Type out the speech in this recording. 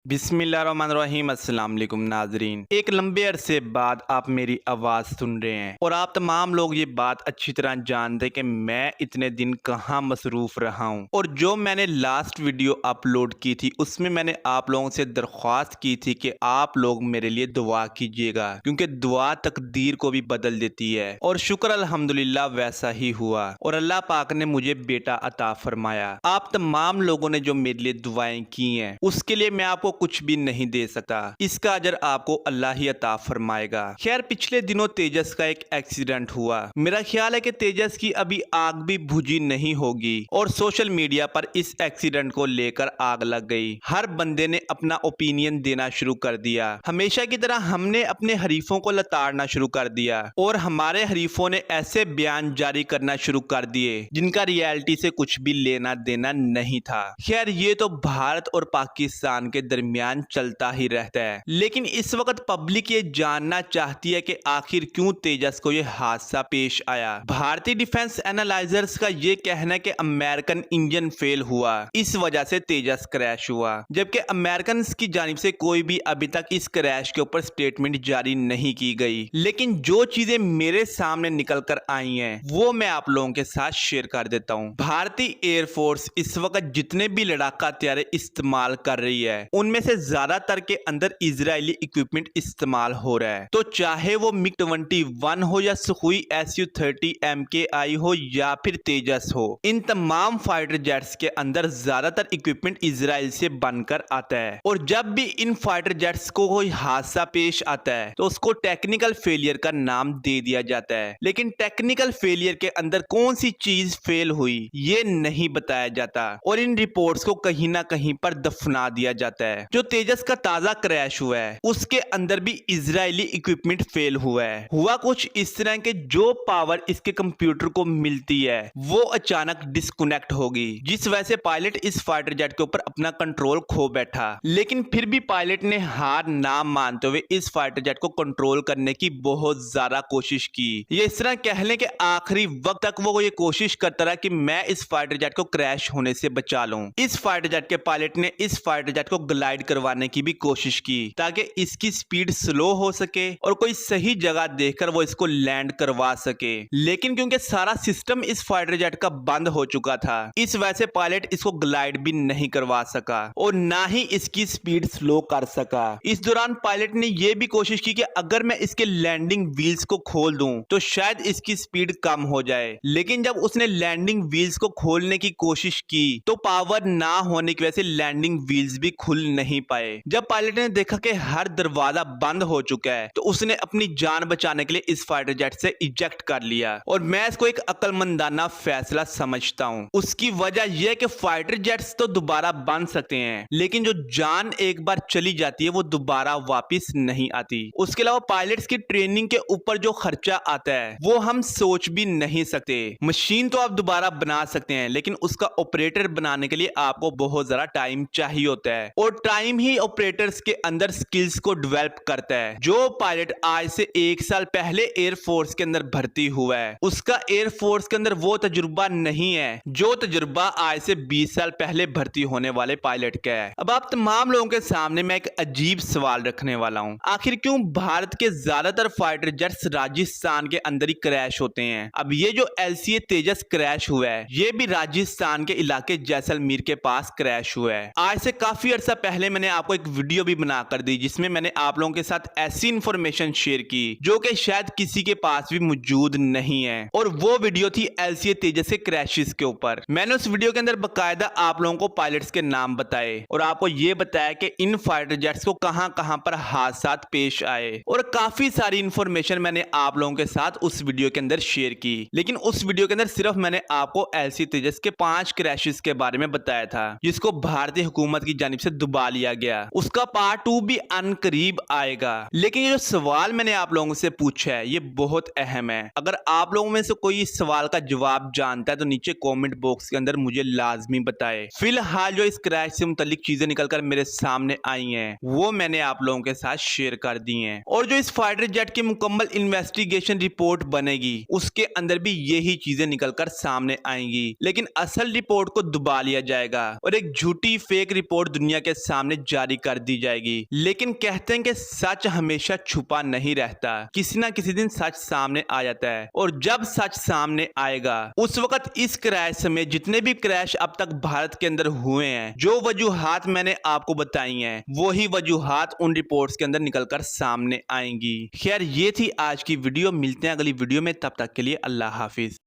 बिस्मिल्लाहिर्रहमानिर्रहीम। अस्सलाम वालेकुम नाजरीन, एक लंबे अरसे बाद आप मेरी आवाज़ सुन रहे हैं और आप तमाम लोग ये बात अच्छी तरह जानते हैं कि मैं इतने दिन कहाँ मसरूफ़ रहा हूँ। और जो मैंने लास्ट वीडियो अपलोड की थी उसमें मैंने आप लोगों से दरख्वास्त की थी कि आप लोग मेरे लिए दुआ कीजिएगा, क्योंकि दुआ तकदीर को भी बदल देती है। और शुक्र अल्हम्दुलिल्लाह वैसा ही हुआ और अल्लाह पाक ने मुझे बेटा अता फरमाया। आप तमाम लोगों ने जो मेरे लिए दुआएं की हैं उसके लिए मैं आपको कुछ भी नहीं दे सकता, इसका अजर आपको अल्लाह ही अता फरमाएगा। खैर, पिछले दिनों तेजस का एक एक्सीडेंट हुआ। मेरा ख्याल है कि तेजस की अभी आग भी बुझी नहीं होगी और सोशल मीडिया पर इस एक्सीडेंट को लेकर आग लग गई। हर बंदे ने अपना ओपिनियन देना शुरू कर दिया। हमेशा की तरह हमने अपने हरीफों को लताड़ना शुरू कर दिया और हमारे हरीफों ने ऐसे बयान जारी करना शुरू कर दिए जिनका रियलिटी से कुछ भी लेना देना नहीं था। खैर, ये तो भारत और पाकिस्तान के दरमियान चलता ही रहता है, लेकिन इस वक्त पब्लिक ये जानना चाहती है कि आखिर क्यों तेजस को ये हादसा पेश आया। भारतीय डिफेंस एनालाइजर्स का ये कहना है कि अमेरिकन इंजन फेल हुआ, इस वजह से तेजस क्रैश हुआ, जबकि अमेरिकन की जानिब से कोई भी अभी तक इस क्रैश के ऊपर स्टेटमेंट जारी नहीं की गई। लेकिन जो चीजें मेरे सामने निकल कर आई हैं वो मैं आप लोगों के साथ शेयर कर देता हूँ। भारतीय एयरफोर्स इस वक्त जितने भी लड़ाका हथियार इस्तेमाल कर रही है उनमें से ज्यादातर के अंदर इजरायली इक्विपमेंट इस्तेमाल हो रहा है। तो चाहे वो मिग 21 हो या सुखोई Su-30 MKI हो या फिर तेजस हो, इन तमाम फाइटर जेट्स के अंदर ज्यादातर इक्विपमेंट इजराइल से बनकर आता है। और जब भी इन फाइटर जेट्स को कोई हादसा पेश आता है तो उसको टेक्निकल फेलियर का नाम दे दिया जाता है, लेकिन टेक्निकल फेलियर के अंदर कौन सी चीज फेल हुई ये नहीं बताया जाता और इन रिपोर्ट्स को कहीं ना कहीं पर दफना दिया जाता है। जो तेजस का ताजा क्रैश हुआ है उसके अंदर भी इजरायली इक्विपमेंट फेल हुआ है। हुआ कुछ इस तरह के जो पावर इसके कंप्यूटर को मिलती है वो अचानक डिस्कनेक्ट होगी, जिस वजह से पायलट इस फाइटर जेट के ऊपर अपना कंट्रोल खो बैठा। लेकिन फिर भी पायलट ने हार ना मानते हुए इस फाइटर जेट को कंट्रोल करने की बहुत ज्यादा कोशिश की। ये इस तरह कह लें कि आखिरी वक्त तक वो ये कोशिश करता रहा कि मैं इस फाइटर जेट को क्रैश होने से बचा लूं। इस फाइटर जेट के पायलट ने इस फाइटर जेट को ग्लाइड करवाने की भी कोशिश की ताकि इसकी स्पीड स्लो हो सके और कोई सही जगह देखकर वो इसको लैंड करवा सके। लेकिन क्योंकि सारा सिस्टम इस फाइटर जेट का बंद हो चुका था, इस वजह से पायलट इसको ग्लाइड भी नहीं करवा सका और ना ही इसकी स्पीड स्लो कर सका। इस दौरान पायलट ने यह भी कोशिश की कि अगर मैं इसके लैंडिंग व्हील्स को खोल दूं तो शायद इसकी स्पीड कम हो जाए, लेकिन जब उसने लैंडिंग व्हील्स को खोलने की कोशिश की तो पावर ना होने की वजह से लैंडिंग व्हील्स भी खुल नहीं पाए। जब पायलट ने देखा कि हर दरवाजा बंद हो चुका है तो उसने अपनी जान बचाने के लिए इस फाइटर जेट से इजेक्ट कर लिया और मैं इसको एक अक्लमंदाना फैसला समझता हूं। उसकी वजह यह कि फाइटर जेट्स तो दोबारा बन सकते हैं, लेकिन जो जान एक बार चली जाती है वो दोबारा वापस नहीं आती। उसके अलावा पायलट्स की ट्रेनिंग के ऊपर जो खर्चा आता है वो हम सोच भी नहीं सकते। मशीन तो आप दोबारा बना सकते हैं, लेकिन उसका ऑपरेटर बनाने के लिए आपको बहुत ज्यादा टाइम चाहिए होता है और टाइम ही ऑपरेटर्स के अंदर स्किल्स को डेवलप करता है। जो पायलट आज से 1 साल पहले एयरफोर्स के अंदर भर्ती हुआ है उसका एयरफोर्स के अंदर वो तजुर्बा नहीं है जो तजुर्बा आज से 20 साल पहले भर्ती होने वाले पायलट का है। अब आप तमाम लोगों के सामने मैं एक अजीब सवाल रखने वाला हूं, आखिर क्यों भारत के ज्यादातर फाइटर जेट्स राजस्थान के अंदर ही क्रैश होते हैं। अब ये जो LCA तेजस क्रैश हुआ है ये भी राजस्थान के इलाके जैसलमेर के पास क्रैश हुआ है। आज से काफी अरसा पहले मैंने आपको एक वीडियो भी बना कर दी जिसमें मैंने आप लोगों के साथ ऐसी इंफॉर्मेशन शेयर की जो कि शायद किसी के पास भी मौजूद नहीं है, और वो वीडियो थी LCA तेजस के क्रैशेस के ऊपर। मैंने उस वीडियो के अंदर बकायदा आप लोगों को पायलट्स के नाम बताए और आपको ये बताया कि इन फाइटर जेट्स को कहां कहां पर हादसा पेश आए, और काफी सारी इंफॉर्मेशन मैंने आप लोगों के साथ उस वीडियो के अंदर शेयर की। लेकिन उस वीडियो के अंदर सिर्फ मैंने आपको LCA तेजस के 5 क्रैशेस के बारे में बताया था जिसको भारतीय हुकूमत की जानिब से दबा लिया गया। उसका पार्ट 2 भी अनकरीब आएगा। लेकिन ये जो सवाल मैंने आप लोगों से पूछा है ये बहुत अहम है। अगर आप लोगों में से कोई इस सवाल का जवाब जानता है तो नीचे कमेंट बॉक्स के अंदर मुझे लाजमी बताए। फिलहाल जो इस क्रैश से मुतालिक चीजें निकलकर मेरे सामने आई हैं वो मैंने आप लोगों के साथ शेयर कर दी हैं, और जो इस फाइटर जेट की मुकम्मल इन्वेस्टिगेशन रिपोर्ट बनेगी उसके अंदर भी यही चीजें निकलकर सामने आएंगी। लेकिन असल रिपोर्ट को दबा लिया जाएगा और एक झूठी फेक रिपोर्ट दुनिया के सामने जारी कर दी जाएगी। लेकिन कहते हैं कि सच हमेशा छुपा नहीं रहता, किसी ना किसी दिन सच सामने आ जाता है। और जब सच सामने आएगा उस वक्त इस क्रैश में जितने भी क्रैश अब तक भारत के अंदर हुए हैं, जो वजूहात मैंने आपको बताई हैं, वही वजूहात उन रिपोर्ट्स के अंदर निकलकर सामने आएंगी। खैर ये थी आज की वीडियो, मिलते हैं अगली वीडियो में, तब तक के लिए अल्लाह हाफिज।